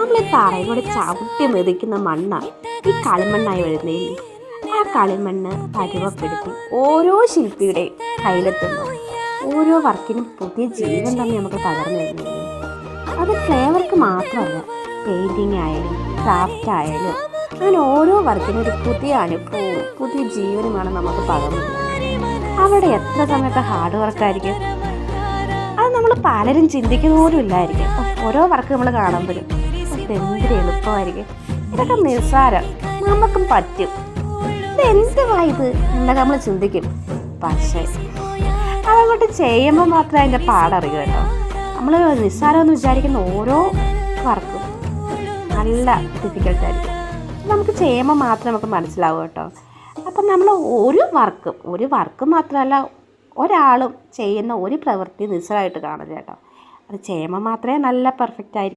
നമ്മൾ ഈ തറയിൽ കൂടെ ചവിട്ടി മെതിക്കുന്ന മണ്ണാണ് ഈ കളിമണ്ണായി വരുന്നതിൽ. ആ കളിമണ്ണ് പരുവപ്പെടുത്തി ഓരോ ശില്പിയുടെയും കയ്യിലെത്തുന്നു ഓരോ വർക്കിനും പുതിയ ജീവൻ തന്നെ നമുക്ക് പകർന്നു തരുന്നത്. അത് ഫ്ലേവർക്ക് മാത്രമല്ല, പെയിൻറ്റിങ് ആയാലും ക്രാഫ്റ്റ് ആയാലും അങ്ങനെ ഓരോ വർക്കിനും ഒരു പുതിയ അനുഭവവും പുതിയ ജീവനുമാണ് നമുക്ക് പകർന്നു തരുന്നത്. അവിടെ എത്ര സമയത്ത് ഹാർഡ് വർക്കായിരിക്കും, അത് നമ്മൾ പലരും ചിന്തിക്കുന്ന പോലും ഇല്ലായിരിക്കും. ഓരോ വർക്ക് നമ്മൾ കാണുമ്പോഴും എന്തൊരു എളുപ്പമായിരിക്കും, ഇതൊക്കെ നിസ്സാരം, നമുക്കും പറ്റും, ഇതെന്തുവാ ഇത് എന്നൊക്കെ നമ്മൾ ചിന്തിക്കും. പക്ഷേ അതങ്ങോട്ട് ചെയ്യുമ്പോൾ മാത്രമേ അതിൻ്റെ പാടറിയൂ കേട്ടോ. നമ്മൾ നിസ്സാരമെന്ന് വിചാരിക്കുന്ന ഓരോ വർക്കും നല്ല ഡിഫിക്കൽട്ടായിരിക്കും. നമുക്ക് ചെയ്യുമ്പോൾ മാത്രമേ നമുക്ക് മനസ്സിലാവൂ കേട്ടോ. അപ്പം നമ്മൾ ഒരു വർക്ക് മാത്രമല്ല, ഒരാളും ചെയ്യുന്ന ഒരു പ്രവൃത്തി നിസ്സാരമായിട്ട് കാണില്ല കേട്ടോ. അത് ചെയ്യുമ്പോൾ മാത്രമേ നല്ല പെർഫെക്റ്റ് ആയിരിക്കും.